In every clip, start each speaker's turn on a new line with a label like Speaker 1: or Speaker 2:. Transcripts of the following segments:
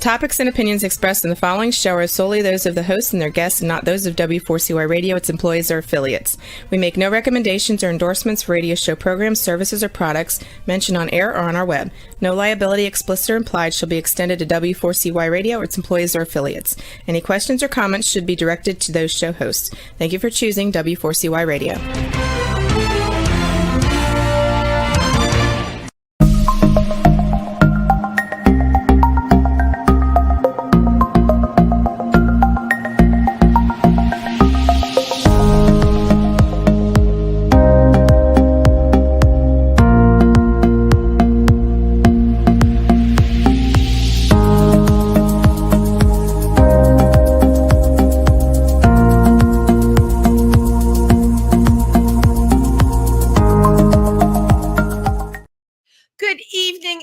Speaker 1: topics and opinions expressed in the following show are solely those of the host and their guests and not those of W4CY Radio, its employees, or affiliates. We make no recommendations or endorsements for radio show programs, services, or products mentioned on air or on our web. No liability, explicit or implied, shall be extended to W4CY Radio or its employees or affiliates. Any questions or comments should be directed to those show hosts. Thank you for choosing W4CY Radio.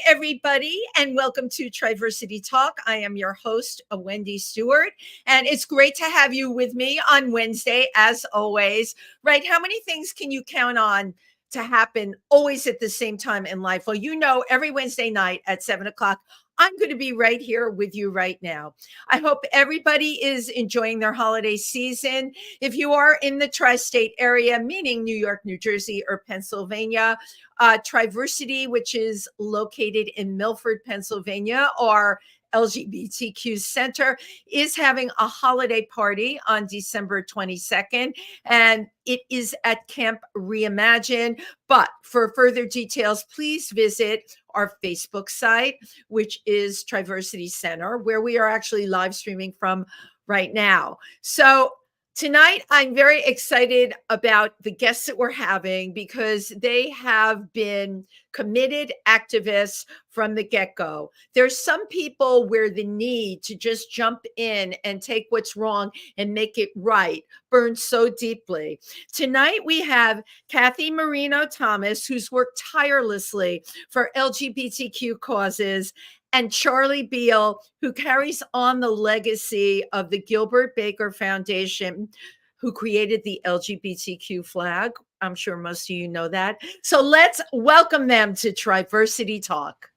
Speaker 2: Everybody, and welcome to Triversity Talk. I am your host, Wendy Stewart, and it's great to have you with me on Wednesday, as always. Right? How many things can you count on to happen always at the same time in life? Well, you know, every Wednesday night at 7 o'clock, I'm going to be right here with you right now. I hope everybody is enjoying their holiday season. If you are in the tri-state area, meaning New York, New Jersey, or Pennsylvania, Triversity, which is located in Milford, Pennsylvania, our LGBTQ Center, is having a holiday party on December 22nd, and it is at Camp Reimagine. But for further details, please visit our Facebook site, which is Triversity Center, where we are actually live streaming from right now. So tonight, I'm very excited about the guests that we're having because they have been committed activists from the get-go. There's some people where the need to just jump in and take what's wrong and make it right burns so deeply. Tonight, we have Cathy Marino-Thomas, who's worked tirelessly for LGBTQ causes, and Charley Beal, who carries on the legacy of the Gilbert Baker Foundation, who created the LGBTQ flag. I'm sure most of you know that. So let's welcome them to Triversity Talk.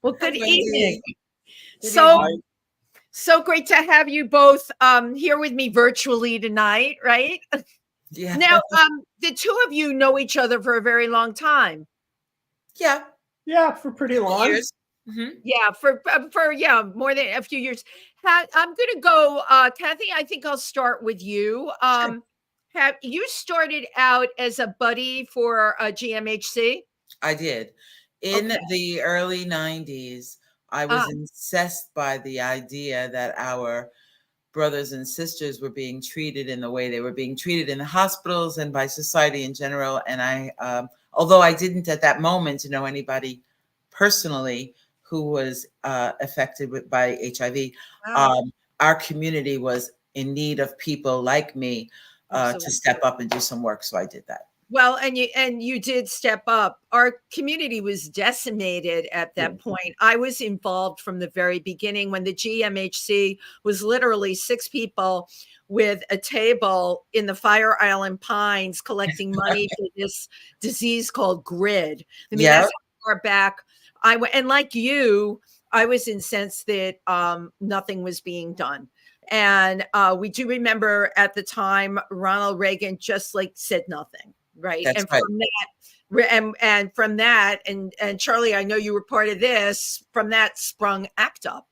Speaker 2: Well, good evening. So great to have you both here with me virtually tonight, right?
Speaker 3: Yeah.
Speaker 2: Now, the two of you know each other for a very long time.
Speaker 3: Yeah, for pretty long.
Speaker 4: Years.
Speaker 2: Mm-hmm. Yeah, for more than a few years. I'm going to go, Cathy. I think I'll start with you.
Speaker 3: Sure.
Speaker 2: Have you started out as a buddy for GMHC?
Speaker 3: I did. In the early 90s, I was incensed by the idea that our brothers and sisters were being treated in the way they were being treated in the hospitals and by society in general. And I, although I didn't at that moment know anybody personally who was affected by HIV, our community was in need of people like me to step up and do some work. So I did that.
Speaker 2: Well, and you did step up. Our community was decimated at that point. I was involved from the very beginning when the GMHC was literally 6 people with a table in the Fire Island Pines collecting money for this disease called GRID. I mean, that's how far back I went. And like you, I was incensed that nothing was being done. And we do remember at the time, Ronald Reagan just said nothing. Right.
Speaker 3: That's
Speaker 2: and from that, and from that, and Charley, I know you were part of this. From that sprung ACT UP.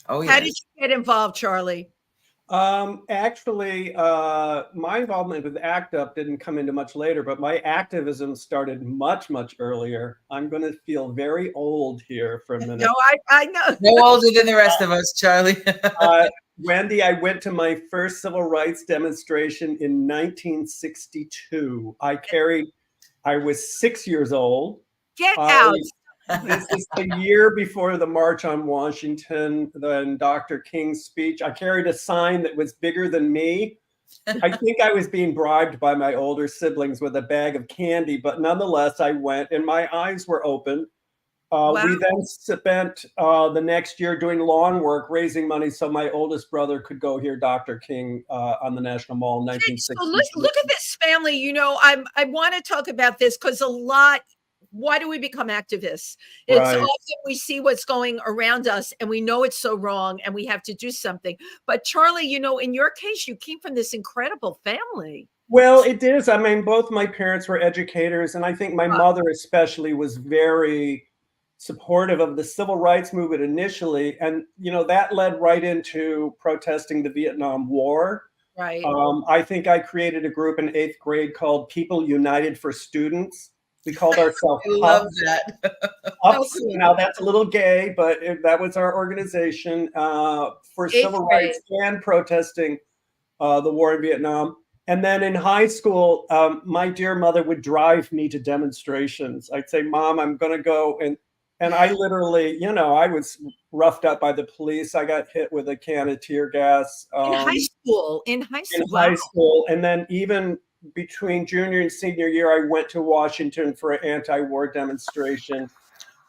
Speaker 3: Oh, yeah.
Speaker 2: How did you get involved, Charley?
Speaker 4: Actually, my involvement with ACT UP didn't come into much later, but my activism started much, much earlier. I'm going to feel very old here for a minute.
Speaker 2: No, I know.
Speaker 3: No older than the rest of us, Charley.
Speaker 4: Wendy, I went to my first civil rights demonstration in 1962. I was 6 years old.
Speaker 2: Get out.
Speaker 4: This is the year before the March on Washington, then Dr. King's speech. I carried a sign that was bigger than me. I think I was being bribed by my older siblings with a bag of candy, but nonetheless, I went and my eyes were open. We then spent the next year doing lawn work, raising money so my oldest brother could go hear Dr. King on the National Mall in 1960.
Speaker 2: So look at this family. You know, I want to talk about this because a lot why do we become activists? It's
Speaker 4: Right.
Speaker 2: often we see what's going around us and we know it's so wrong and we have to do something. But Charley, in your case, you came from this incredible family.
Speaker 4: Well, it is. I mean, both my parents were educators, and I think my mother especially was very supportive of the civil rights movement initially. And, that led right into protesting the Vietnam War.
Speaker 2: Right.
Speaker 4: I think I created a group in 8th grade called People United for Students. We called ourselves
Speaker 3: I love that.
Speaker 4: Ups. Now that's a little gay, but that was our organization for civil rights and protesting the war in Vietnam. And then in high school, my dear mother would drive me to demonstrations. I'd say, "Mom, I'm going to go." And I literally, I was roughed up by the police. I got hit with a can of tear gas.
Speaker 2: In high school.
Speaker 4: In high school. And then even between junior and senior year, I went to Washington for an anti-war demonstration.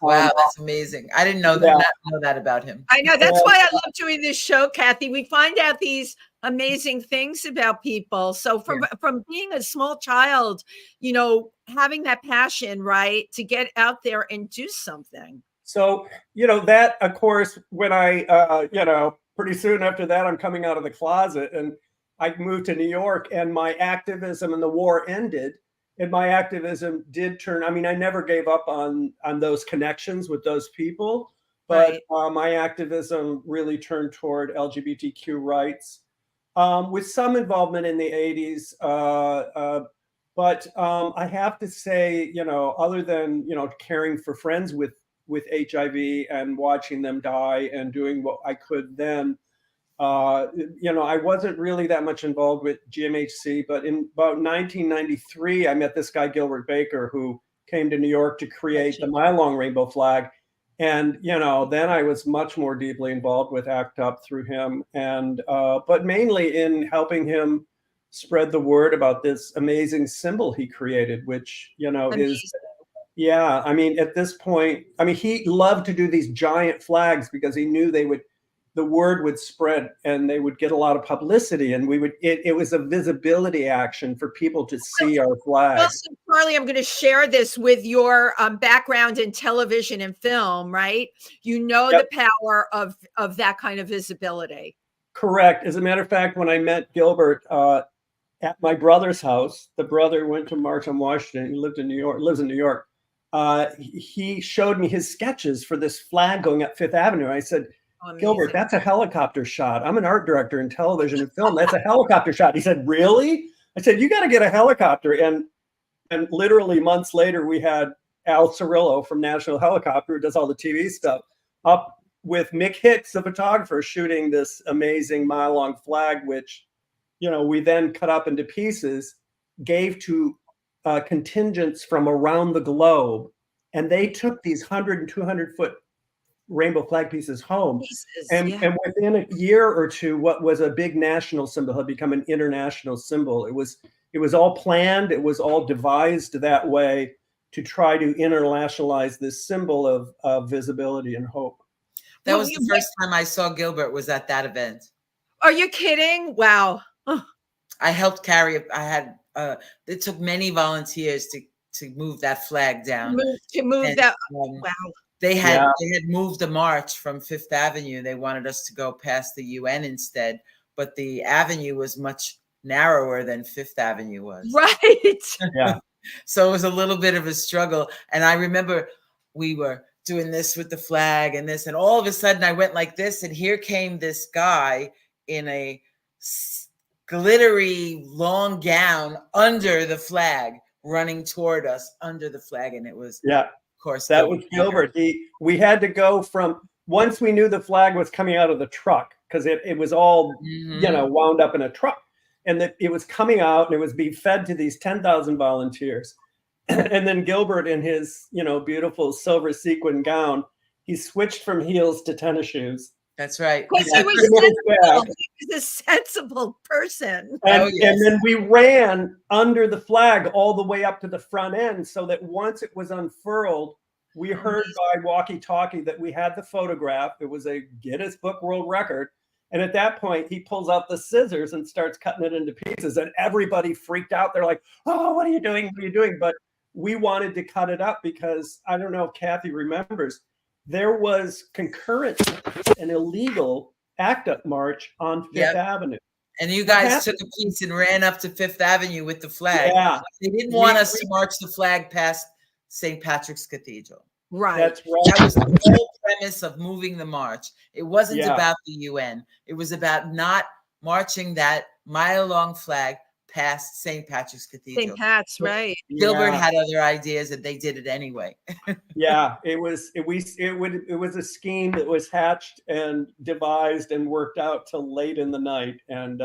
Speaker 3: Wow, that's amazing. I didn't know that about him.
Speaker 2: I know. That's why I love doing this show, Cathy. We find out these amazing things about people. So from being a small child, having that passion, right, to get out there and do something.
Speaker 4: So, that, of course, when I, pretty soon after that, I'm coming out of the closet and I moved to New York, and my activism in the war ended. And my activism did turn. I mean, I never gave up on those connections with those people, but my activism really turned toward LGBTQ rights, with some involvement in the 80s. But I have to say, other than caring for friends with HIV and watching them die and doing what I could then. I wasn't really that much involved with GMHC, but in about 1993, I met this guy, Gilbert Baker, who came to New York to create the Mile-Long Rainbow Flag. And, then I was much more deeply involved with ACT UP through him, and but mainly in helping him spread the word about this amazing symbol he created, which, is, I mean, at this point, I mean, he loved to do these giant flags because he knew the word would spread and they would get a lot of publicity, and it was a visibility action for people to see our flag.
Speaker 2: Well, so Charley, I'm going to share this with your background in television and film, right? The power of that kind of visibility. Correct.
Speaker 4: As a matter of fact, when I met Gilbert at my brother's house, the brother went to March on Washington. He lives in New York. He showed me his sketches for this flag going up Fifth Avenue. I said, "Gilbert, that's a helicopter shot. I'm an art director in television and film. That's a helicopter shot." He said, "Really?" I said, "You got to get a helicopter." And literally months later, we had Al Cirillo from National Helicopter, who does all the TV stuff, up with Mick Hicks, the photographer, shooting this amazing mile-long flag, which, we then cut up into pieces, gave to contingents from around the globe. And they took these 100 and 200 foot rainbow flag pieces home. And within a year or two, what was a big national symbol had become an international symbol. It was all planned. It was all devised that way to try to internationalize this symbol of visibility and hope.
Speaker 3: That was the first time I saw Gilbert, was at that event.
Speaker 2: Are you kidding? Wow.
Speaker 3: I helped carry it. It took many volunteers to move that flag down.
Speaker 2: Wow.
Speaker 3: They had moved the march from Fifth Avenue. They wanted us to go past the UN instead, but the avenue was much narrower than Fifth Avenue was.
Speaker 2: Right.
Speaker 4: Yeah.
Speaker 3: So it was a little bit of a struggle. And I remember we were doing this with the flag and this, and all of a sudden I went like this, and here came this guy in a glittery long gown under the flag, running toward us under the flag. And it was, of course,
Speaker 4: that was Gilbert. We had to go from, once we knew the flag was coming out of the truck, because it was all, wound up in a truck, and that it was coming out and it was being fed to these 10,000 volunteers. And then Gilbert, in his, beautiful silver sequin gown, he switched from heels to tennis shoes.
Speaker 3: That's right.
Speaker 2: Because he was a sensible person.
Speaker 4: And then we ran under the flag all the way up to the front end, so that once it was unfurled, we heard by walkie-talkie that we had the photograph. It was a Guinness Book World Record. And at that point, he pulls out the scissors and starts cutting it into pieces. And everybody freaked out. They're like, "Oh, what are you doing? What are you doing?" But we wanted to cut it up because I don't know if Cathy remembers, there was concurrent and illegal ACT UP march on Fifth Avenue.
Speaker 3: And you guys took a piece and ran up to Fifth Avenue with the flag.
Speaker 4: Yeah.
Speaker 3: They didn't want us to march the flag past St. Patrick's Cathedral.
Speaker 2: Right.
Speaker 4: That's right.
Speaker 3: That was the whole premise of moving the march. It wasn't about the UN. It was about not marching that mile-long flag past St. Patrick's Cathedral.
Speaker 2: St. Pat's, right.
Speaker 3: Gilbert had other ideas and they did it anyway.
Speaker 4: It was a scheme that was hatched and devised and worked out till late in the night. And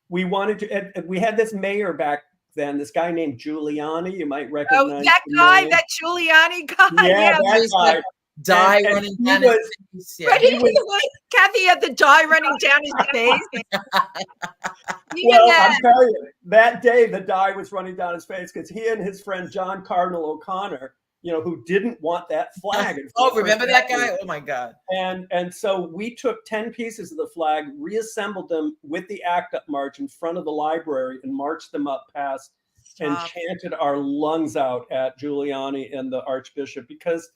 Speaker 4: we wanted to, we had this mayor back then, this guy named Giuliani, you might recognize.
Speaker 2: Oh, that guy, that Giuliani guy.
Speaker 4: Yeah, that guy.
Speaker 3: Dye running down his face.
Speaker 2: Yeah. Cathy had the dye running down his face.
Speaker 4: I'm telling you, that day the dye was running down his face because he and his friend John Cardinal O'Connor, who didn't want that flag.
Speaker 3: Remember that guy? Oh my God.
Speaker 4: And so we took 10 pieces of the flag, reassembled them with the ACT UP march in front of the library and marched them up past and chanted our lungs out at Giuliani and the Archbishop because,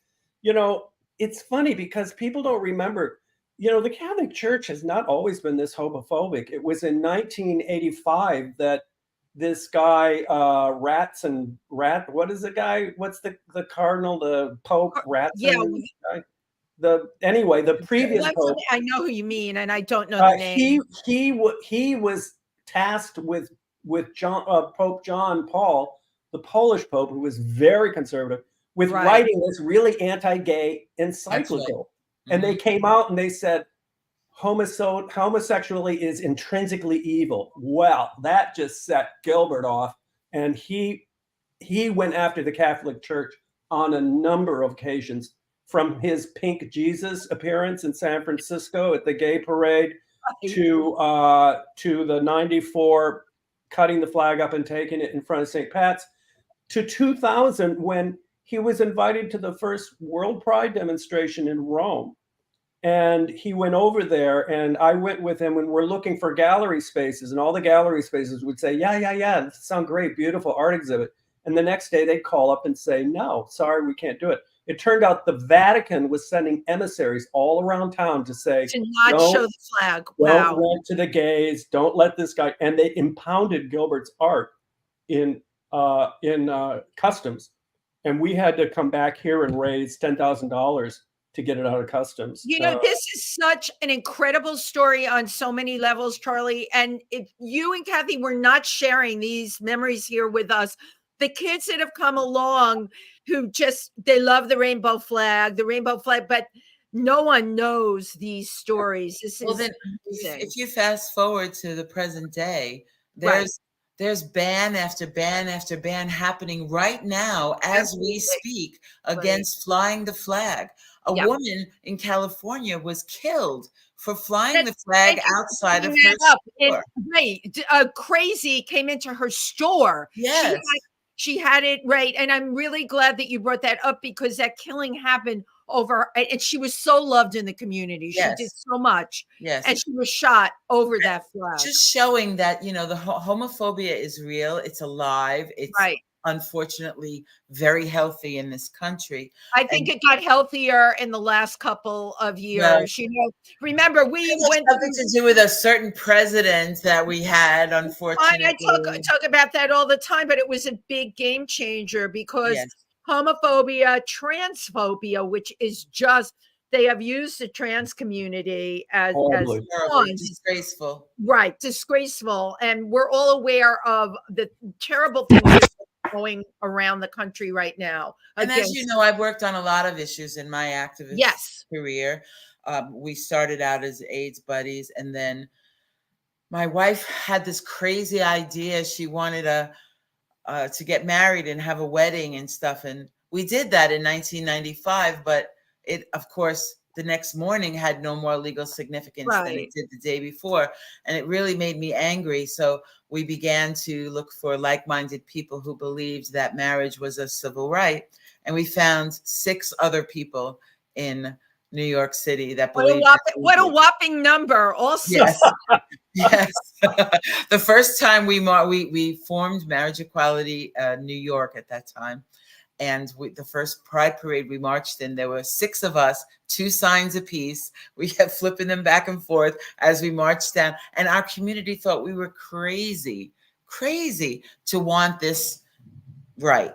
Speaker 4: it's funny because people don't remember, the Catholic Church has not always been this homophobic. It was in 1985 that this guy, what is the guy? What's the cardinal, the Pope Ratson?
Speaker 2: Yeah.
Speaker 4: The previous Pope.
Speaker 2: I know who you mean, and I don't know the name.
Speaker 4: He was tasked with Pope John Paul, the Polish Pope, who was very conservative, with writing this really anti-gay encyclical. Right. And they came out and they said, homosexuality is intrinsically evil. Well, that just set Gilbert off. And he went after the Catholic Church on a number of occasions, from his Pink Jesus appearance in San Francisco at the gay parade to the 94 cutting the flag up and taking it in front of St. Pat's, to 2000 when he was invited to the first World Pride demonstration in Rome. And he went over there and I went with him when we're looking for gallery spaces, and all the gallery spaces would say, yeah, sound great, beautiful art exhibit. And the next day they'd call up and say, no, sorry, we can't do it. It turned out the Vatican was sending emissaries all around town to say,
Speaker 2: to not show the flag.
Speaker 4: Don't rent to the gays, don't let this guy. And they impounded Gilbert's art in customs. And we had to come back here and raise $10,000 to get it out of customs.
Speaker 2: This is such an incredible story on so many levels, Charley. And if you and Cathy were not sharing these memories here with us, the kids that have come along who they love the rainbow flag, but no one knows these stories.
Speaker 3: If you fast forward to the present day, there's ban after ban after ban happening right now as we speak against flying the flag. A woman in California was killed for flying the flag outside of her store.
Speaker 2: A crazy came into her store.
Speaker 3: Yes.
Speaker 2: She had it right. And I'm really glad that you brought that up because that killing happened and she was so loved in the community. She did so much.
Speaker 3: Yes.
Speaker 2: And she was shot over that flag.
Speaker 3: Just showing that, the homophobia is real. It's alive. It's unfortunately very healthy in this country.
Speaker 2: I think it got healthier in the last couple of years. Remember, we went
Speaker 3: something to do with a certain president that we had, unfortunately.
Speaker 2: I talk about that all the time, but it was a big game changer because homophobia, transphobia, which is just, they have used the trans community as
Speaker 3: disgraceful.
Speaker 2: Right, disgraceful. And we're all aware of the terrible things going around the country right now.
Speaker 3: And as you know, I've worked on a lot of issues in my activist career. We started out as AIDS buddies, and then my wife had this crazy idea. She wanted to get married and have a wedding and stuff. And we did that in 1995, but it, of course, the next morning had no more legal significance than it did the day before. And it really made me angry. So we began to look for like-minded people who believed that marriage was a civil right. And we found 6 other people in New York City that believed.
Speaker 2: What a whopping number also.
Speaker 3: Yes. Yes. The first time we formed Marriage Equality New York at that time. And the first Pride Parade we marched in, there were 6 of us, 2 signs apiece. We kept flipping them back and forth as we marched down. And our community thought we were crazy to want this right.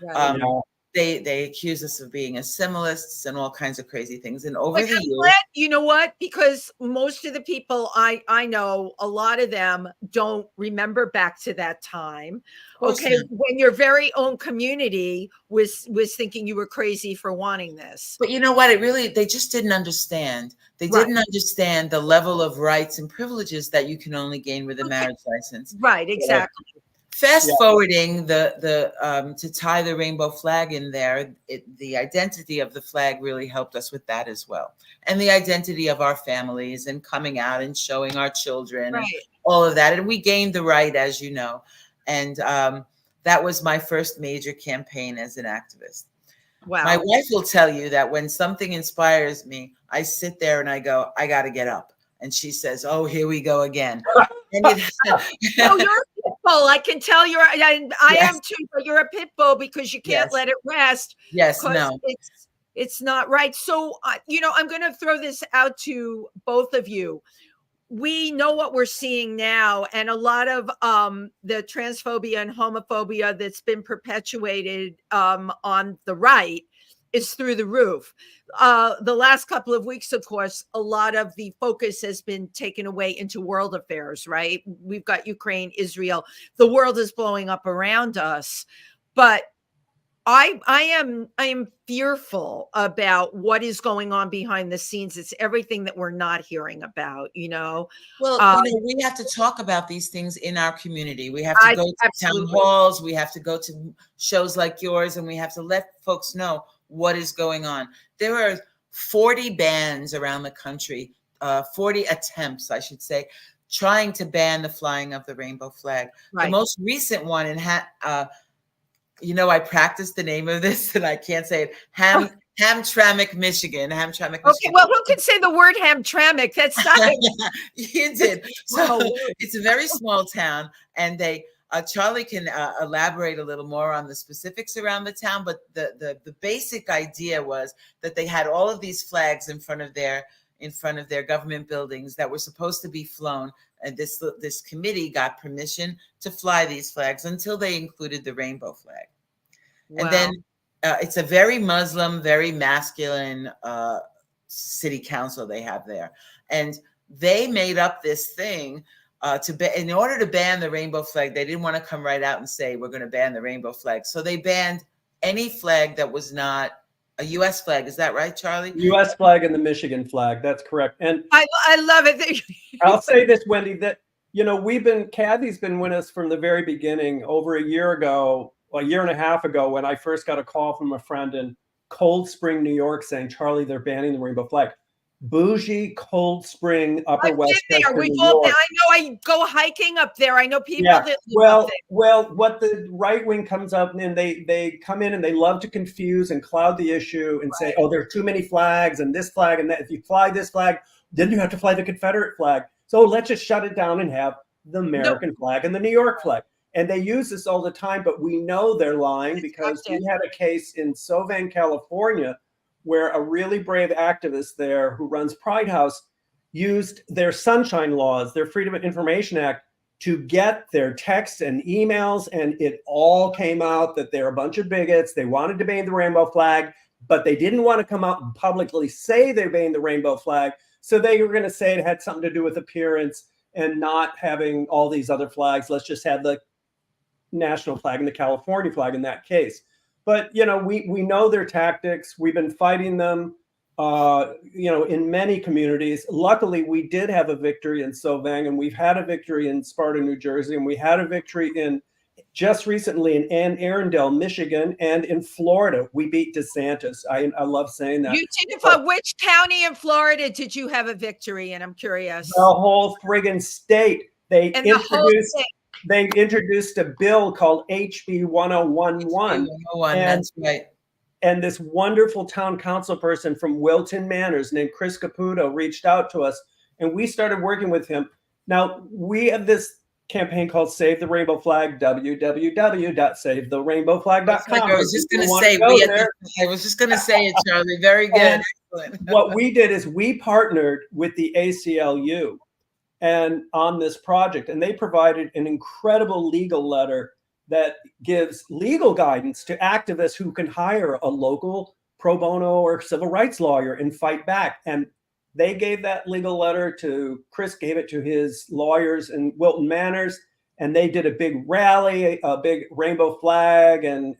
Speaker 2: Right.
Speaker 3: They accuse us of being assimilists and all kinds of crazy things. And over
Speaker 2: But
Speaker 3: the
Speaker 2: I'm
Speaker 3: years,
Speaker 2: glad, you know what? Because most of the people I know, a lot of them don't remember back to that time. Okay,
Speaker 3: not.
Speaker 2: when your very own community was thinking you were crazy for wanting this.
Speaker 3: But you know what? They just didn't understand. They
Speaker 2: Right.
Speaker 3: didn't understand the level of rights and privileges that you can only gain with a marriage license.
Speaker 2: Right, exactly.
Speaker 3: Fast forwarding to tie the rainbow flag in there, the identity of the flag really helped us with that as well. And the identity of our families and coming out and showing our children and all of that. And we gained the right, as you know. And that was my first major campaign as an activist.
Speaker 2: Wow.
Speaker 3: My wife will tell you that when something inspires me, I sit there and I go, I got to get up. And she says, oh, here we go again. And
Speaker 2: no, you're a pit bull. I can tell you're, I am too, but you're a pit bull because you can't let it rest.
Speaker 3: Yes, no.
Speaker 2: It's not right. So, I'm going to throw this out to both of you. We know what we're seeing now, and a lot of the transphobia and homophobia that's been perpetuated on the right is through the roof. The last couple of weeks, of course, a lot of the focus has been taken away into world affairs, right? We've got Ukraine, Israel. The world is blowing up around us. But I am fearful about what is going on behind the scenes. It's everything that we're not hearing about,
Speaker 3: Well, we have to talk about these things in our community. We have to go to town halls. We have to go to shows like yours, and we have to let folks know what is going on. There are 40 bans around the country, 40 attempts, I should say, trying to ban the flying of the rainbow flag. Right. The most recent one I practiced the name of this, and I can't say it. Hamtramck, Michigan. Hamtramck, Michigan.
Speaker 2: Okay, well, who can say the word Hamtramck? That's not.
Speaker 3: You did. So it's a very small town, and Charley can elaborate a little more on the specifics around the town. But the basic idea was that they had all of these flags in front of their government buildings that were supposed to be flown. And this committee got permission to fly these flags until they included the rainbow flag. Wow. And then it's a very Muslim, very masculine city council they have there. And they made up this thing in order to ban the rainbow flag. They didn't want to come right out and say, we're going to ban the rainbow flag. So they banned any flag that was not a U.S. flag. Is that right, Charley?
Speaker 4: U.S. flag and the Michigan flag. That's correct. And
Speaker 2: I love it.
Speaker 4: I'll say this, Wendy, that, Cathy's been with us from the very beginning. Over a year and a half ago, when I first got a call from a friend in Cold Spring, New York, saying, Charley, they're banning the rainbow flag. Bougie, Cold Spring, Upper Westchester, New York.
Speaker 2: I know. I go hiking up there. I know people that live up there.
Speaker 4: Well, what the right wing comes up and they come in and they love to confuse and cloud the issue and say, oh, there are too many flags and this flag and that. If you fly this flag, then you have to fly the Confederate flag. So let's just shut it down and have the American flag and the New York flag. And they use this all the time, but we know they're lying because we had a case in Sauvin, California, where a really brave activist there who runs Pride House used their sunshine laws, their Freedom of Information Act, to get their texts and emails. And it all came out that they're a bunch of bigots. They wanted to ban the rainbow flag, but they didn't want to come out and publicly say they banned the rainbow flag. So they were going to say it had something to do with appearance and not having all these other flags. Let's just have the national flag and the California flag in that case. But, we know their tactics. We've been fighting them, in many communities. Luckily, we did have a victory in Sauvin, and we've had a victory in Sparta, New Jersey, and we had a victory just recently in Anne Arundel, Michigan, and in Florida. We beat DeSantis. I love saying that.
Speaker 2: You did. But which county in Florida did you have a victory in? I'm curious.
Speaker 4: The whole friggin' state. They introduced a bill called HB 1011.
Speaker 3: That's right.
Speaker 4: And this wonderful town council person from Wilton Manors named Chris Caputo reached out to us, and we started working with him. Now, we have this campaign called Save the Rainbow Flag, www.savetherainbowflag.com.
Speaker 3: I was just going to say, I was just going to say it, Charlie. Very good. Excellent.
Speaker 4: What we did is we partnered with the ACLU and on this project, and they provided an incredible legal letter that gives legal guidance to activists who can hire a local pro bono or civil rights lawyer and fight back. And they gave that legal letter to Chris, gave it to his lawyers in Wilton Manors, and they did a big rally, a big rainbow flag, and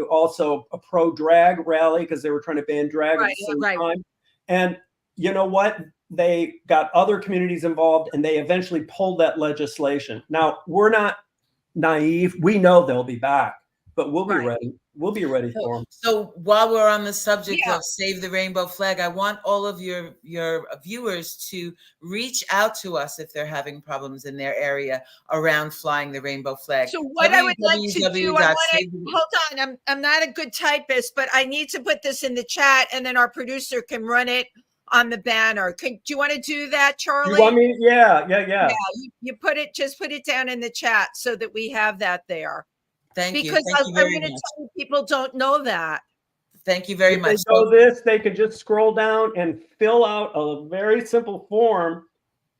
Speaker 4: also a pro drag rally because they were trying to ban drag at the same time. And you know what? They got other communities involved, and they eventually pulled that legislation. Now, we're not naive. We know they'll be back, but we'll be ready. We'll be ready for them.
Speaker 3: So while we're on the subject of Save the Rainbow Flag, I want all of your viewers to reach out to us if they're having problems in their area around flying the rainbow flag.
Speaker 2: So what I would like to do, hold on, I'm not a good typist, but I need to put this in the chat, and then our producer can run it on the banner. Do you want to do that, Charlie?
Speaker 4: You want me? Yeah.
Speaker 2: You just put it down in the chat so that we have that there.
Speaker 3: Thank you.
Speaker 2: Because I'm going to tell you, people don't know that.
Speaker 3: Thank you very much.
Speaker 4: So they could just scroll down and fill out a very simple form,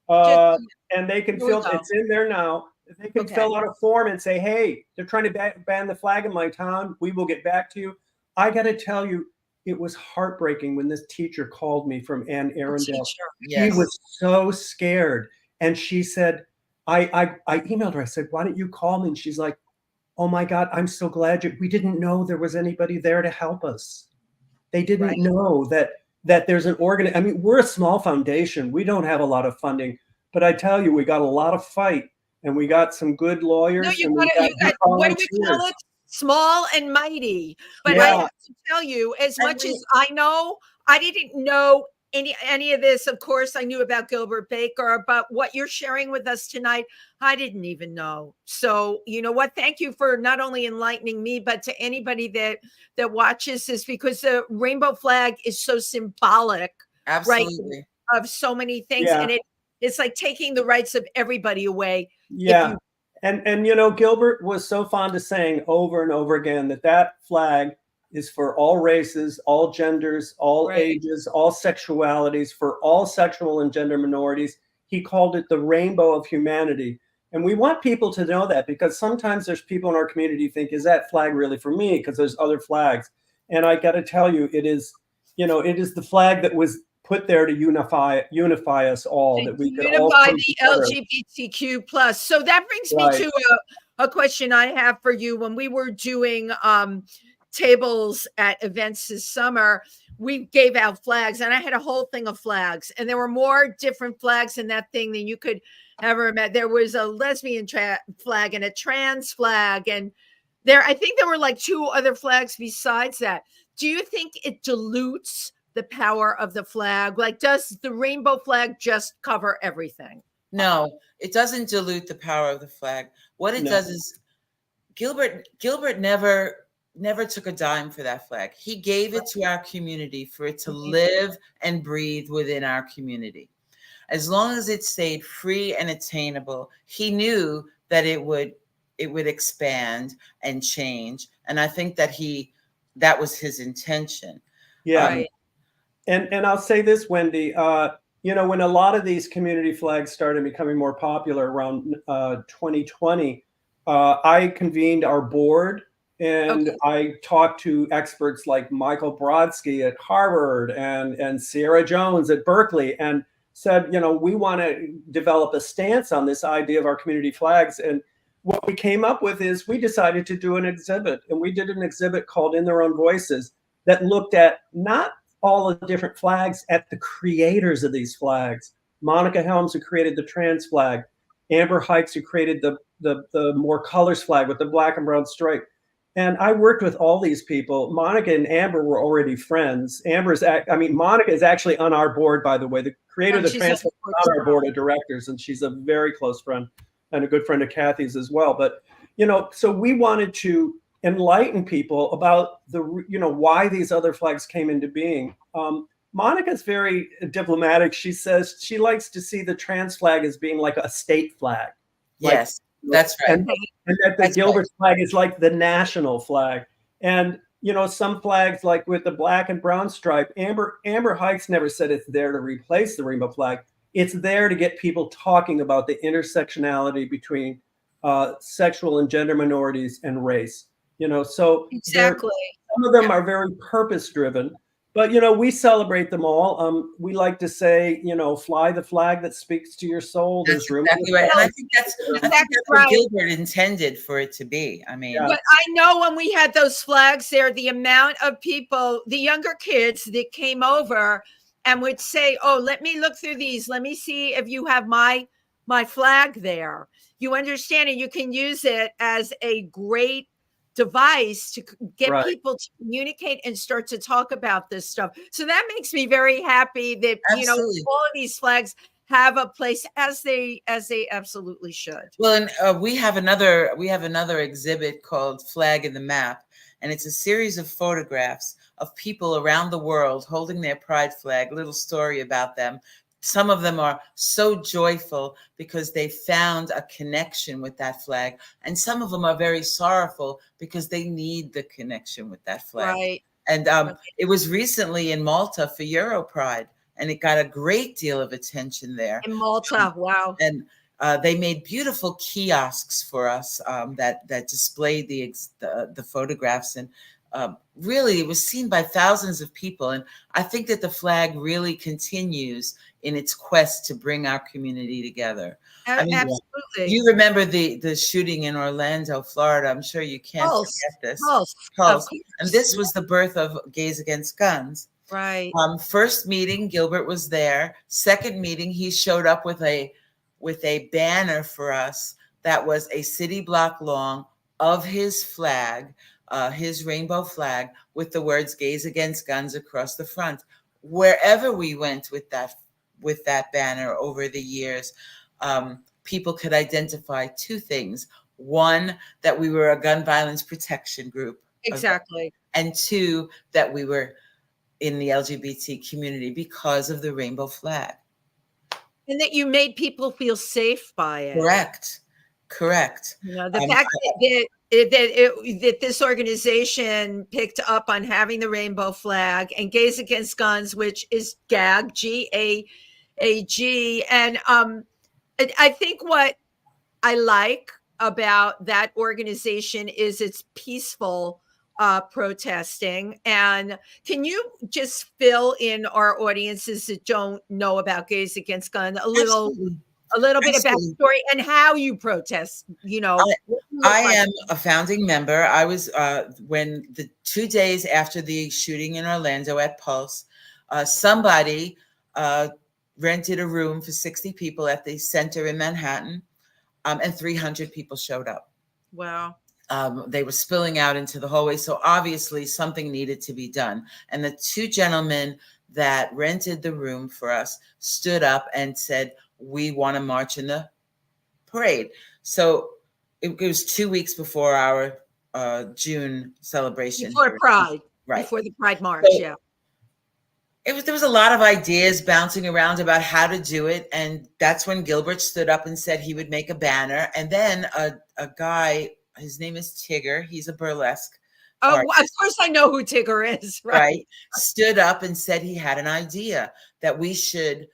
Speaker 4: and they can fill. It's in there now. They can fill out a form and say, "Hey, they're trying to ban the flag in my town. We will get back to you." I got to tell you, it was heartbreaking when this teacher called me from Ann Arundel. Yes. She was so scared, and she said, "I emailed her. I said, why don't you call me?" And she's like, "Oh my God, I'm so glad we didn't know there was anybody there to help us. They didn't know that there's an I mean, we're a small foundation. We don't have a lot of funding, but I tell you, we got a lot of fight, and we got some good lawyers.
Speaker 2: No, what do we call it? Small and mighty." But I have to tell you, as much as I know, I didn't know any of this. Of course, I knew about Gilbert Baker, but what you're sharing with us tonight, I didn't even know. So you know what? Thank you for not only enlightening me, but to anybody that watches this, because the rainbow flag is so symbolic,
Speaker 3: absolutely,
Speaker 2: of so many things, and it's like taking the rights of everybody away.
Speaker 4: Yeah, and Gilbert was so fond of saying over and over again that flag is for all races, all genders, all ages, all sexualities, for all sexual and gender minorities. He called it the rainbow of humanity. And we want people to know that, because sometimes there's people in our community think, is that flag really for me? Because there's other flags. And I got to tell you, it is the flag that was put there to unify us all, and that we could
Speaker 2: unify the LGBTQ plus. So that brings me to a question I have for you. When we were doing tables at events this summer, we gave out flags, and I had a whole thing of flags, and there were more different flags in that thing than you could ever imagine. There was a lesbian flag and a trans flag, and I think there were like 2 other flags besides that. Do you think it dilutes the power of the flag? Like, does the rainbow flag just cover everything?
Speaker 3: No, it doesn't dilute the power of the flag. What it does is Gilbert never took a dime for that flag. He gave it to our community for it to live and breathe within our community. As long as it stayed free and attainable, he knew that it would expand and change. And I think that was his intention.
Speaker 4: Yeah. And I'll say this, Wendy, when a lot of these community flags started becoming more popular around 2020, I convened our board. And I talked to experts like Michael Brodsky at Harvard and Sierra Jones at Berkeley, and said, we want to develop a stance on this idea of our community flags. And what we came up with is we decided to do an exhibit. And we did an exhibit called In Their Own Voices that looked at not all of the different flags, at the creators of these flags. Monica Helms, who created the trans flag. Amber Hikes, who created the more colors flag with the black and brown stripe. And I worked with all these people. Monica and Amber were already friends. Monica is actually on our board, by the way. The creator of the trans flag is on our board of directors, and she's a very close friend and a good friend of Cathy's as well. But, so we wanted to enlighten people about why these other flags came into being. Monica's very diplomatic. She says she likes to see the trans flag as being like a state flag.
Speaker 3: Yes, that's right.
Speaker 4: And that the Gilbert flag is like the national flag. And, some flags, like with the black and brown stripe, Amber Hikes never said it's there to replace the rainbow flag. It's there to get people talking about the intersectionality between sexual and gender minorities and race. So
Speaker 2: exactly.
Speaker 4: Some of them are very purpose driven, but we celebrate them all. We like to say, fly the flag that speaks to your soul.
Speaker 3: That's exactly right. And I think that's what Gilbert intended for it to be. I mean,
Speaker 2: but I know when we had those flags there, the amount of people, the younger kids that came over and would say, "Oh, let me look through these. Let me see if you have my flag there." You understand it. You can use it as a great device to get people to communicate and start to talk about this stuff. So that makes me very happy that
Speaker 3: Absolutely.
Speaker 2: all of these flags have a place as they absolutely should.
Speaker 3: Well, and we have another exhibit called Flag in the Map, and it's a series of photographs of people around the world holding their pride flag. A little story about them. Some of them are so joyful because they found a connection with that flag. And some of them are very sorrowful because they need the connection with that flag.
Speaker 2: Right.
Speaker 3: And it was recently in Malta for Euro Pride, and it got a great deal of attention there.
Speaker 2: In Malta, wow.
Speaker 3: And they made beautiful kiosks for us that displayed the photographs. And really, it was seen by thousands of people. And I think that the flag really continues in its quest to bring our community together. I mean,
Speaker 2: absolutely.
Speaker 3: You remember the shooting in Orlando, Florida. I'm sure you can't forget this. Pulse. And this was the birth of Gays Against Guns.
Speaker 2: Right.
Speaker 3: First meeting, Gilbert was there. Second meeting, he showed up with a banner for us that was a city block long of his flag, his rainbow flag, with the words "Gays Against Guns" across the front. Wherever we went with that banner over the years, people could identify two things. One, that we were a gun violence protection group.
Speaker 2: Exactly.
Speaker 3: And two, that we were in the LGBT community because of the rainbow flag.
Speaker 2: And that you made people feel safe by it.
Speaker 3: Correct.
Speaker 2: The fact that this organization picked up on having the rainbow flag and Gays Against Guns, which is GAG, G-A-G. And I think what I like about that organization is it's peaceful protesting. And can you just fill in our audiences that don't know about Gays Against Guns a little bit about the story and how you protest?
Speaker 3: I am a founding member. I was when the 2 days after the shooting in Orlando at Pulse, somebody rented a room for 60 people at the center in Manhattan, and 300 people showed up.
Speaker 2: Wow.
Speaker 3: They were spilling out into the hallway. So obviously something needed to be done. And the two gentlemen that rented the room for us stood up and said, "We want to march in the parade." So it was 2 weeks before our June celebration.
Speaker 2: Before Pride.
Speaker 3: Right.
Speaker 2: Before the Pride March,
Speaker 3: so there was a lot of ideas bouncing around about how to do it. And that's when Gilbert stood up and said he would make a banner. And then a guy, his name is Tigger. He's a burlesque artist.
Speaker 2: Of course I know who Tigger is.
Speaker 3: Right. Stood up and said he had an idea that we should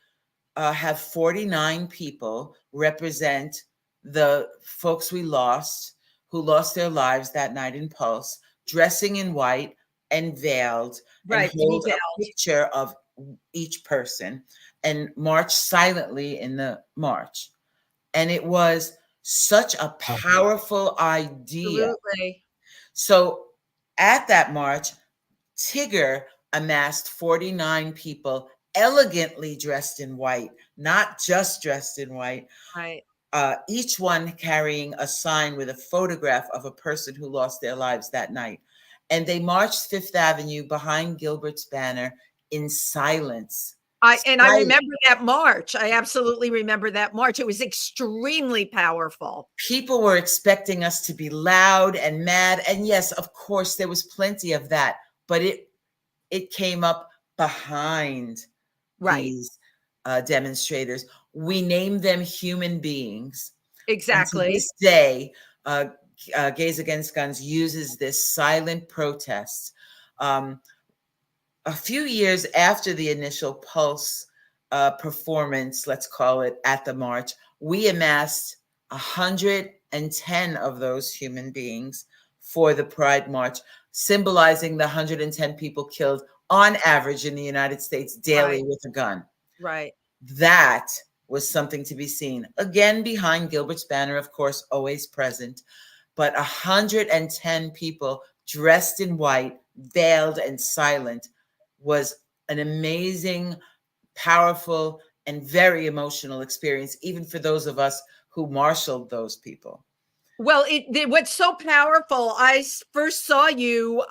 Speaker 3: have 49 people represent the folks we lost, who lost their lives that night in Pulse, dressing in white and veiled, and hold a picture of each person and march silently in the march. And it was such a powerful idea.
Speaker 2: Absolutely.
Speaker 3: So at that march, Tigger amassed 49 people elegantly dressed in white, not just dressed in white.
Speaker 2: Right.
Speaker 3: Each one carrying a sign with a photograph of a person who lost their lives that night. And they marched Fifth Avenue behind Gilbert's banner in silence.
Speaker 2: I remember that march. I absolutely remember that march. It was extremely powerful.
Speaker 3: People were expecting us to be loud and mad. And yes, of course, there was plenty of that. But it came up behind
Speaker 2: Right.
Speaker 3: these demonstrators. We name them human beings.
Speaker 2: Exactly.
Speaker 3: And to this day, Gays Against Guns uses this silent protest. A few years after the initial Pulse performance, let's call it, at the march, we amassed 110 of those human beings for the Pride March, symbolizing the 110 people killed on average in the United States daily with a gun.
Speaker 2: Right.
Speaker 3: That was something to be seen. Again, behind Gilbert's banner, of course, always present, but 110 people dressed in white, veiled and silent, was an amazing, powerful, and very emotional experience, even for those of us who marshaled those people.
Speaker 2: Well, what's so powerful, I first saw you,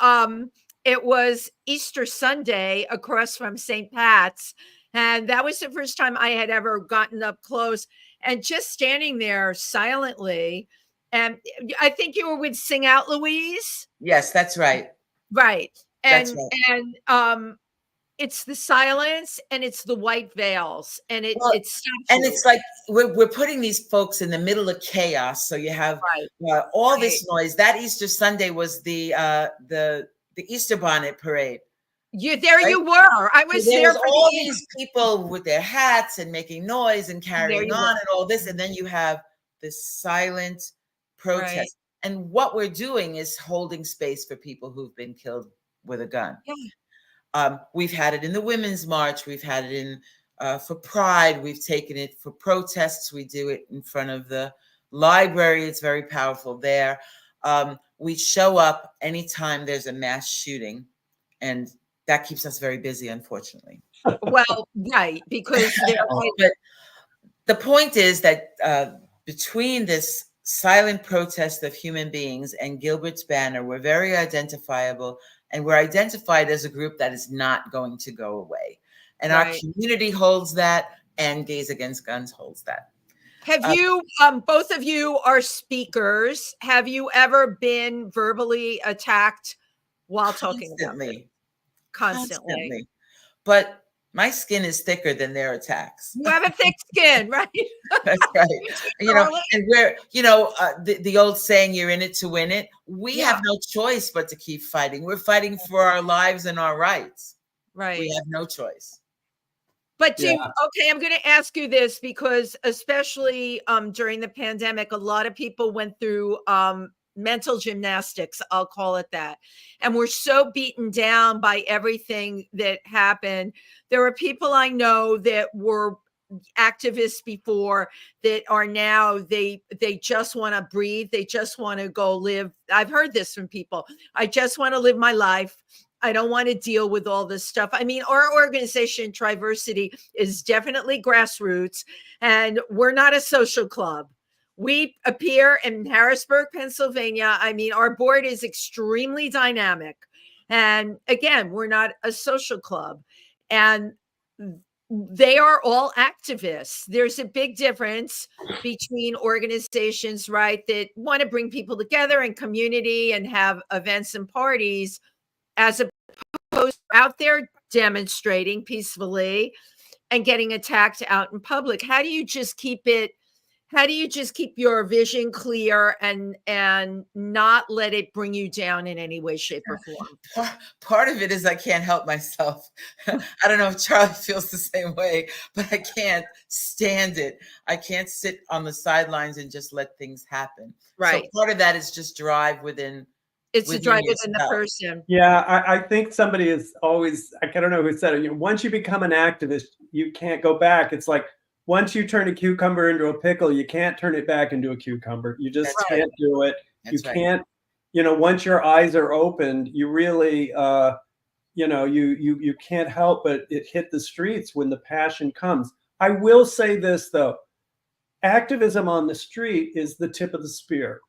Speaker 2: it was Easter Sunday across from St. Pat's. And that was the first time I had ever gotten up close and just standing there silently. And I think you were with Sing Out Louise.
Speaker 3: Yes, that's right.
Speaker 2: Right.
Speaker 3: That's
Speaker 2: And
Speaker 3: right.
Speaker 2: it's the silence and it's the white veils and it stops
Speaker 3: and
Speaker 2: you.
Speaker 3: it's like we're putting these folks in the middle of chaos. So you have all this noise. That Easter Sunday was the Easter bonnet parade.
Speaker 2: You were. I was there for
Speaker 3: all these people with their hats and making noise and carrying on and all this, and then you have this silent protest.
Speaker 2: Right.
Speaker 3: And what we're doing is holding space for people who've been killed with a gun.
Speaker 2: Yeah.
Speaker 3: We've had it in the Women's March. We've had it in for Pride. We've taken it for protests. We do it in front of the library. It's very powerful there. We show up anytime there's a mass shooting, and that keeps us very busy, unfortunately.
Speaker 2: Well, right, because
Speaker 3: but the point is that between this silent protest of human beings and Gilbert's banner, we're very identifiable, and we're identified as a group that is not going to go away. And our community holds that, and Gays Against Guns holds that.
Speaker 2: Have you, both of you are speakers, have you ever been verbally attacked while talking about it? Constantly.
Speaker 3: But my skin is thicker than their attacks.
Speaker 2: You have a thick skin, right?
Speaker 3: That's right. And we're, the old saying, you're in it to win it. We have no choice but to keep fighting. We're fighting for our lives and our rights.
Speaker 2: Right.
Speaker 3: We have no choice.
Speaker 2: But okay, I'm going to ask you this because especially during the pandemic, a lot of people went through mental gymnastics, I'll call it that. And we're so beaten down by everything that happened. There are people I know that were activists before that are now, they just want to breathe. They just want to go live. I've heard this from people. I just want to live my life. I don't want to deal with all this stuff. I mean, our organization, Triversity, is definitely grassroots, and we're not a social club. We appear in Harrisburg, Pennsylvania. I mean, our board is extremely dynamic. And again, we're not a social club. And they are all activists. There's a big difference between organizations, right, that want to bring people together in community and have events and parties, as opposed to out there demonstrating peacefully and getting attacked out in public. How do you just keep your vision clear and not let it bring you down in any way, shape, or form?
Speaker 3: Part of it is I can't help myself. I don't know if Charlie feels the same way, but I can't stand it. I can't sit on the sidelines and just let things happen.
Speaker 2: Right.
Speaker 3: So part of that is just drive within.
Speaker 2: It's a drive within the person.
Speaker 4: Yeah, I think somebody is always, I don't know who said it, once you become an activist, you can't go back. It's like, once you turn a cucumber into a pickle, you can't turn it back into a cucumber. You just can't do it. You can't, once your eyes are opened, you really, you can't help but it hit the streets when the passion comes. I will say this, though. Activism on the street is the tip of the spear.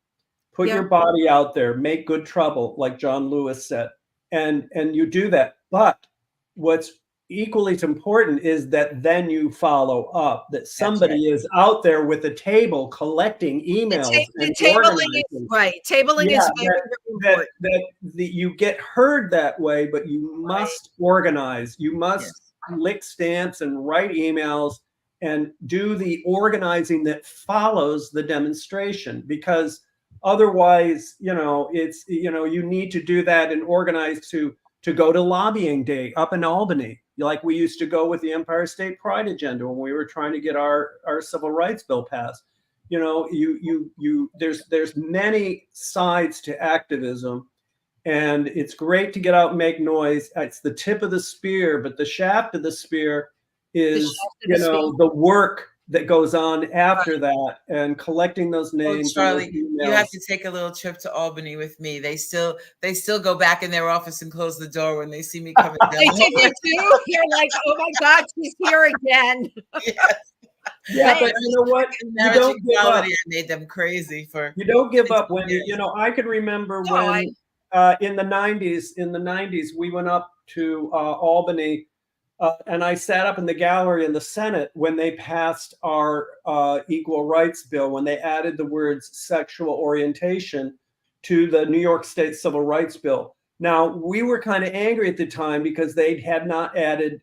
Speaker 4: Put your body out there, make good trouble, like John Lewis said, and you do that. But what's equally as important is that then you follow up, that somebody is out there with a table collecting emails and
Speaker 2: tabling is right. Tabling is very, very important.
Speaker 4: That you get heard that way, but you must organize. You must lick stamps and write emails and do the organizing that follows the demonstration, because otherwise, it's, you need to do that and organize to go to lobbying day up in Albany, like we used to go with the Empire State Pride agenda when we were trying to get our civil rights bill passed. There's many sides to activism, and it's great to get out and make noise. It's the tip of the spear, but the shaft of the spear is, the work that goes on after that, and collecting those names.
Speaker 3: Charlie, you have to take a little trip to Albany with me. They still go back in their office and close the door when they see me coming down.
Speaker 2: They did it too. You're like, oh my God, she's here again.
Speaker 3: Yes.
Speaker 4: Yeah, but you know what? You don't give up.
Speaker 3: I made them crazy for.
Speaker 4: You don't give up when I could remember when in the 90s we went up to Albany. And I sat up in the gallery in the Senate when they passed our equal rights bill, when they added the words sexual orientation to the New York State Civil Rights Bill. Now, we were kind of angry at the time because they had not added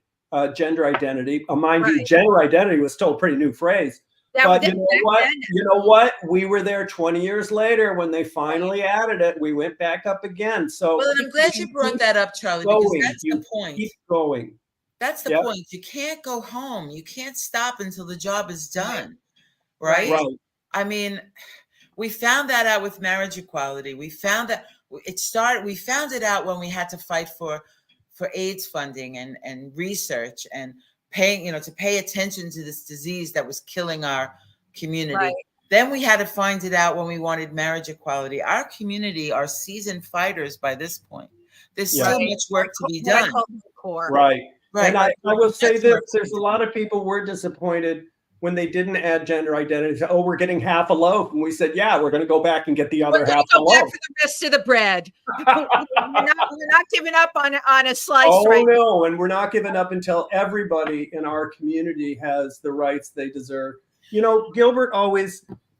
Speaker 4: gender identity. Mind you, gender identity was still a pretty new phrase. But you know what? We were there 20 years later when they finally added it. We went back up again. So,
Speaker 3: well, and I'm glad you brought that up, Charlie, because that's the point.
Speaker 4: Keep going.
Speaker 3: That's the point. You can't go home. You can't stop until the job is done. Right? I mean, we found that out with marriage equality. We found that we found it out when we had to fight for AIDS funding and research and paying, to pay attention to this disease that was killing our community. Right. Then we had to find it out when we wanted marriage equality. Our community are seasoned fighters by this point. There's so much work to be done.
Speaker 4: Right. And I will say this, there's a lot of people were disappointed when they didn't add gender identity. Oh, we're getting half a loaf. And we said, yeah, we're going to go back and get the other half a loaf.
Speaker 2: Back for the rest of the bread. we're not giving up on a slice.
Speaker 4: No. And we're not giving up until everybody in our community has the rights they deserve. Gilbert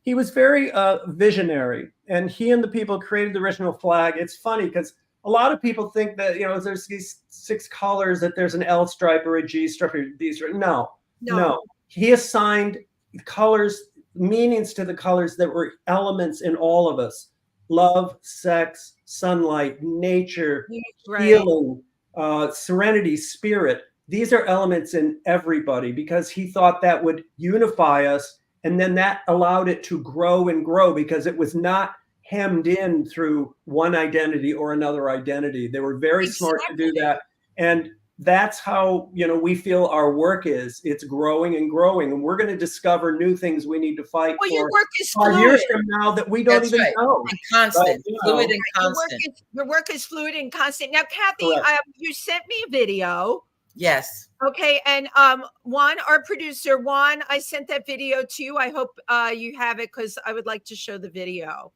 Speaker 4: he was very visionary, and he and the people created the original flag. It's funny because a lot of people think that, there's these 6 colors, that there's an L stripe or a G stripe or a D stripe. No. He assigned colors, meanings to the colors that were elements in all of us. Love, sex, sunlight, nature, healing, serenity, spirit. These are elements in everybody, because he thought that would unify us. And then that allowed it to grow and grow, because it was not hemmed in through one identity or another identity. They were very smart to do that. And that's how, we feel our work is. It's growing and growing. And we're going to discover new things we need to fight for
Speaker 2: your work is
Speaker 4: 5 years from now that we don't even know.
Speaker 3: And constant, fluid and constant.
Speaker 2: Your work is fluid and constant. Now, Cathy, you sent me a video.
Speaker 3: Yes.
Speaker 2: Okay. And Juan, our producer, I sent that video to you. I hope you have it, because I would like to show the video.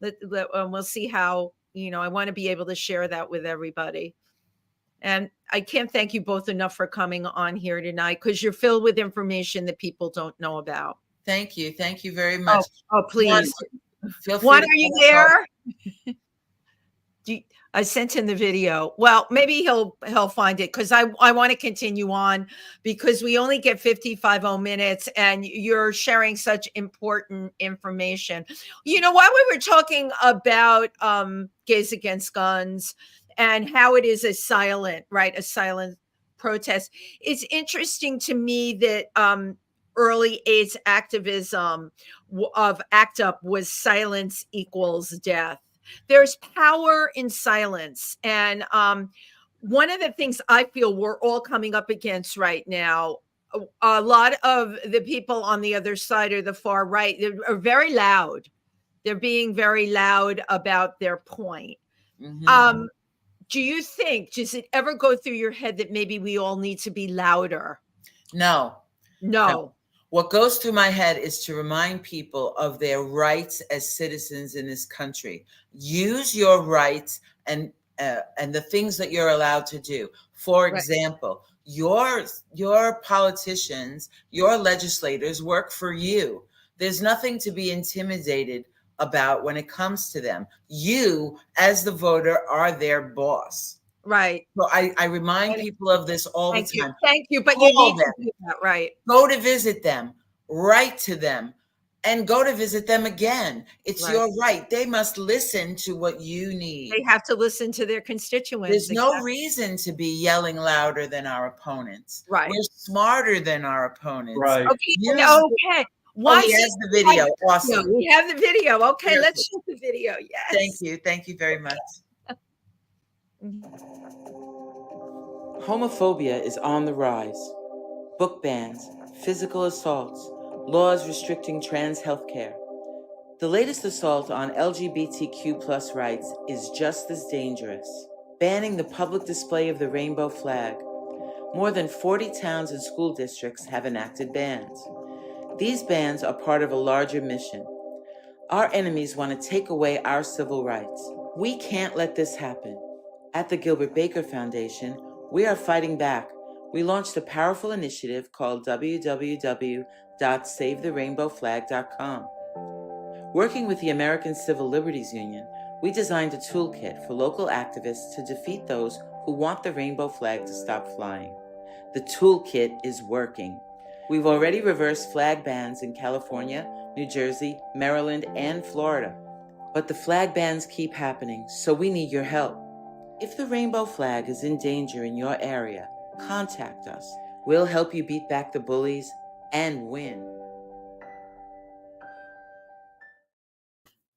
Speaker 2: We'll see how, I want to be able to share that with everybody. And I can't thank you both enough for coming on here tonight, because you're filled with information that people don't know about.
Speaker 3: Thank you. Thank you very much.
Speaker 2: Oh, please. Juan, are you there? I sent him the video. Well, maybe he'll find it, because I want to continue on, because we only get 55 minutes and you're sharing such important information. While we were talking about Gays Against Guns and how it is a silent protest, it's interesting to me that early AIDS activism of ACT UP was silence equals death. There's power in silence. And one of the things I feel we're all coming up against right now, a lot of the people on the other side or the far right, are very loud. They're being very loud about their point. Mm-hmm. Do you think, does it ever go through your head that maybe we all need to be louder?
Speaker 3: No. What goes through my head is to remind people of their rights as citizens in this country. Use your rights and the things that you're allowed to do. For example, your politicians, your legislators work for you. There's nothing to be intimidated about when it comes to them. You, as the voter, are their boss.
Speaker 2: Right.
Speaker 3: So I remind people of this all the time.
Speaker 2: Thank you. But you need to do that, right?
Speaker 3: Go to visit them, write to them, and go to visit them again. It's your right. They must listen to what you need.
Speaker 2: They have to listen to their constituents.
Speaker 3: There's no reason to be yelling louder than our opponents.
Speaker 2: Right.
Speaker 3: We're smarter than our opponents.
Speaker 4: Right.
Speaker 2: Okay. Okay.
Speaker 3: Oh, he has the video. Awesome.
Speaker 2: We have the video. Okay, let's show the video. Yes.
Speaker 3: Thank you. Thank you very much.
Speaker 5: Homophobia is on the rise. Book bans, physical assaults, laws restricting trans healthcare. The latest assault on LGBTQ+ rights is just as dangerous. Banning the public display of the rainbow flag. More than 40 towns and school districts have enacted bans. These bans are part of a larger mission. Our enemies want to take away our civil rights. We can't let this happen. At the Gilbert Baker Foundation, we are fighting back. We launched a powerful initiative called www.savetherrainbowflag.com. Working with the American Civil Liberties Union, we designed a toolkit for local activists to defeat those who want the rainbow flag to stop flying. The toolkit is working. We've already reversed flag bans in California, New Jersey, Maryland, and Florida. But the flag bans keep happening, so we need your help. If the rainbow flag is in danger in your area, contact us. We'll help you beat back the bullies and win.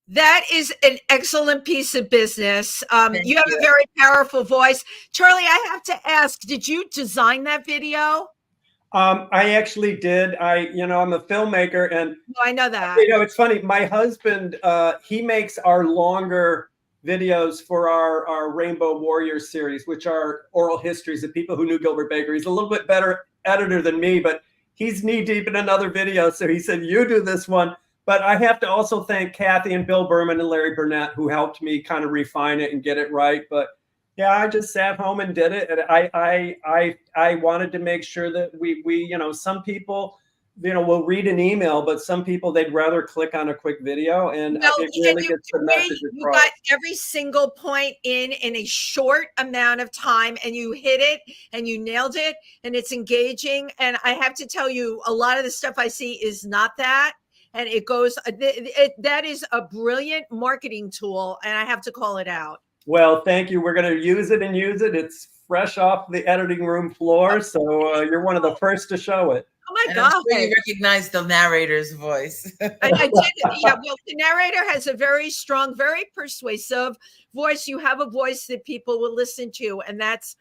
Speaker 2: That is an excellent piece of business. You have a very powerful voice. Charley, I have to ask, did you design that video?
Speaker 4: I actually did. I'm a filmmaker, and
Speaker 2: I know that.
Speaker 4: It's funny. My husband, he makes our longer videos for our Rainbow Warrior series, which are oral histories of people who knew Gilbert Baker. He's a little bit better editor than me, but he's knee deep in another video. So he said, you do this one. But I have to also thank Cathy and Bill Berman and Larry Burnett, who helped me kind of refine it and get it right. But yeah, I just sat home and did it. And I wanted to make sure that we some people, will read an email, but some people, they'd rather click on a quick video, and it really gets the message across.
Speaker 2: You got every single point in a short amount of time, and you hit it and you nailed it, and it's engaging. And I have to tell you, a lot of the stuff I see is not that. And it goes, that is a brilliant marketing tool, and I have to call it out.
Speaker 4: Well, thank you. We're going to use it and use it. It's fresh off the editing room floor, so you're one of the first to show it.
Speaker 2: Oh my God!
Speaker 3: I'm sure you recognize the narrator's voice.
Speaker 2: I did. Yeah, well, the narrator has a very strong, very persuasive voice. You have a voice that people will listen to, and that's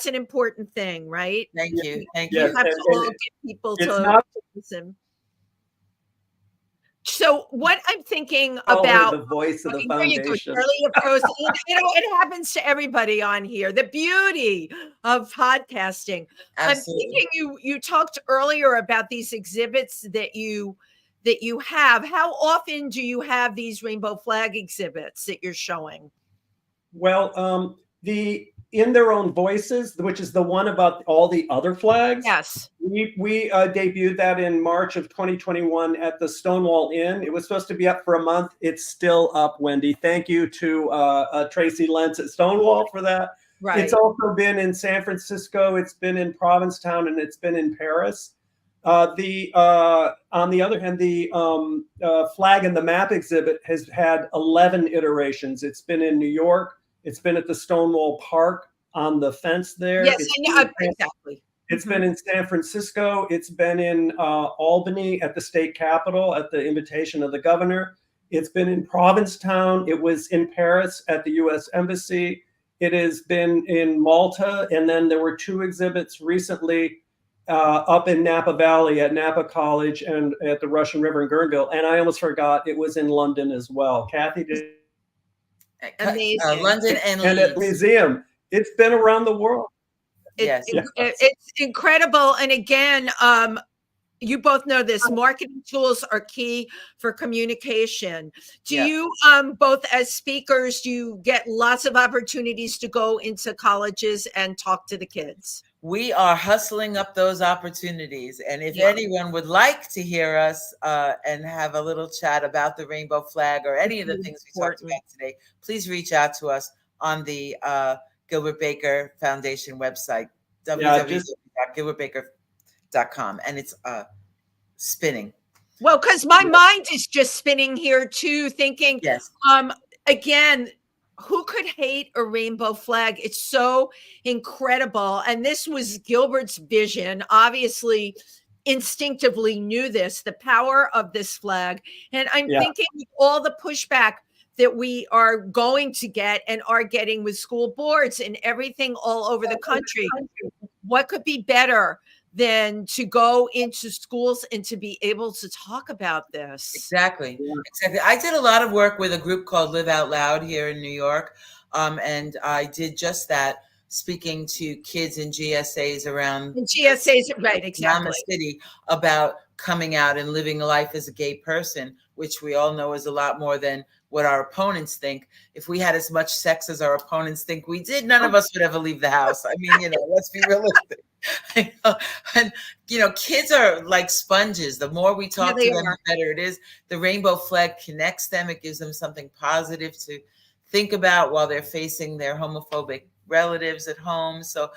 Speaker 2: an important thing, right?
Speaker 3: Thank you. Thank
Speaker 2: you.
Speaker 3: You
Speaker 2: have to all get people to listen. So what I'm thinking about
Speaker 4: the voice of the foundation.
Speaker 2: It happens to everybody on here. The beauty of podcasting.
Speaker 3: Absolutely.
Speaker 2: I'm thinking you talked earlier about these exhibits that you have. How often do you have these rainbow flag exhibits that you're showing?
Speaker 4: Well, the In Their Own Voices, which is the one about all the other flags.
Speaker 2: Yes.
Speaker 4: We debuted that in March of 2021 at the Stonewall Inn. It was supposed to be up for a month. It's still up, Wendy. Thank you to Tracy Lentz at Stonewall for that.
Speaker 2: Right.
Speaker 4: It's also been in San Francisco. It's been in Provincetown, and it's been in Paris. On the other hand, the Flag and the Map exhibit has had 11 iterations. It's been in New York. It's been at the Stonewall Park on the fence there.
Speaker 2: Yes, exactly.
Speaker 4: It's been in San Francisco. It's been in Albany at the state capitol at the invitation of the governor. It's been in Provincetown. It was in Paris at the U.S. Embassy. It has been in Malta. And then there were 2 exhibits recently up in Napa Valley at Napa College and at the Russian River in Guerneville. And I almost forgot, it was in London as well. Cathy did.
Speaker 2: Amazing.
Speaker 3: London and
Speaker 4: at the museum. It's been around the world.
Speaker 2: It's incredible. And again, you both know this, marketing tools are key for communication. Do
Speaker 3: Yeah.
Speaker 2: you both as speakers, do you get lots of opportunities to go into colleges and talk to the kids?
Speaker 3: We are hustling up those opportunities. And if anyone would like to hear us and have a little chat about the rainbow flag or any of the things we talked about today, please reach out to us on the Gilbert Baker Foundation website, www.gilbertbaker.com. And it's spinning.
Speaker 2: Well, because my mind is just spinning here too, thinking,
Speaker 3: yes.
Speaker 2: Again, who could hate a rainbow flag? It's so incredible. And this was Gilbert's vision. Obviously, instinctively knew this, the power of this flag. And I'm thinking all the pushback that we are going to get and are getting with school boards and everything all over the country. What could be better than to go into schools and to be able to talk about this?
Speaker 3: Exactly. I did a lot of work with a group called Live Out Loud here in New York. And I did just that, speaking to kids in GSAs around
Speaker 2: right, exactly,
Speaker 3: around the city about coming out and living a life as a gay person, which we all know is a lot more than what our opponents think. If we had as much sex as our opponents think we did, none of us would ever leave the house. I mean, let's be realistic. And kids are like sponges. The more we talk to them, the better it is. The rainbow flag connects them. It gives them something positive to think about while they're facing their homophobic relatives at home. So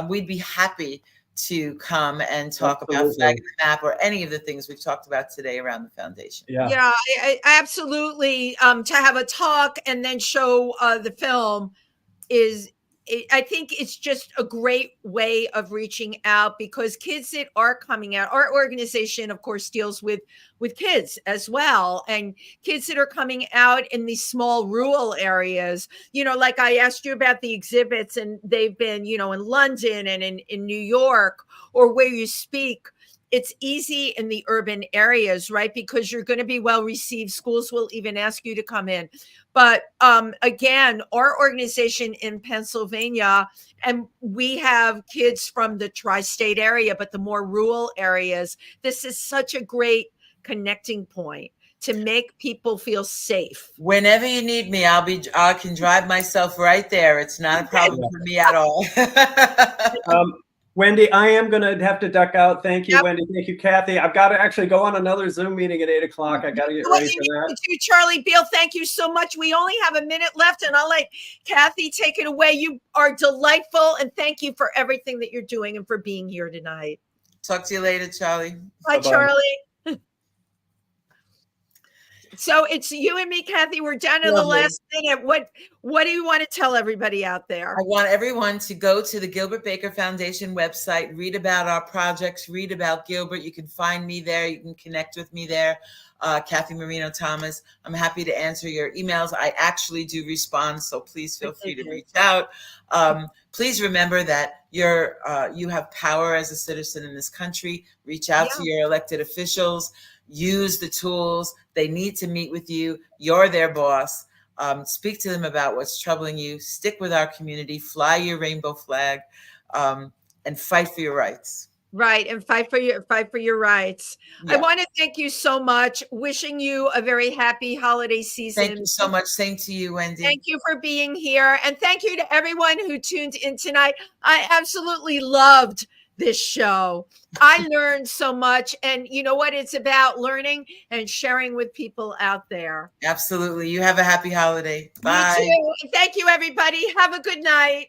Speaker 3: we'd be happy to come and talk about Flag the Map or any of the things we've talked about today around the foundation.
Speaker 2: I absolutely. To have a talk and then show the film I think it's just a great way of reaching out, because kids that are coming out, our organization, of course, deals with kids as well, and kids that are coming out in these small rural areas, like I asked you about the exhibits, and they've been, in London and in New York, or where you speak. It's easy in the urban areas, right? Because you're going to be well received. Schools will even ask you to come in. But again, our organization in Pennsylvania, and we have kids from the tri-state area, but the more rural areas, this is such a great connecting point to make people feel safe.
Speaker 3: Whenever you need me, I can drive myself right there. It's not a problem for me at all.
Speaker 4: Wendy, I am going to have to duck out. Thank you, Wendy. Thank you, Cathy. I've got to actually go on another Zoom meeting at 8 o'clock. I got to get ready for that.
Speaker 2: Charley Beal, thank you so much. We only have a minute left, and I'll let Cathy take it away. You are delightful, and thank you for everything that you're doing and for being here tonight.
Speaker 3: Talk to you later, Charlie.
Speaker 2: Bye, Charlie. So it's you and me, Cathy. We're down to the last minute. What do you want to tell everybody out there?
Speaker 3: I want everyone to go to the Gilbert Baker Foundation website, read about our projects, read about Gilbert. You can find me there. You can connect with me there. Cathy Marino-Thomas. I'm happy to answer your emails. I actually do respond, so please feel free to reach out. Please remember that you have power as a citizen in this country. Reach out to your elected officials. Use the tools. They need to meet with you. You're their boss. Speak to them about what's troubling you. Stick with our community. Fly your rainbow flag, and fight for your rights.
Speaker 2: Right, and fight for your rights. Yeah. I want to thank you so much. Wishing you a very happy holiday season.
Speaker 3: Thank you so much. Same to you, Wendy.
Speaker 2: Thank you for being here, and thank you to everyone who tuned in tonight. I absolutely loved this show. I learned so much, and you know what? It's about learning and sharing with people out there.
Speaker 3: Absolutely. You have a happy holiday. Bye.
Speaker 2: You too. Thank you, everybody. Have a good night.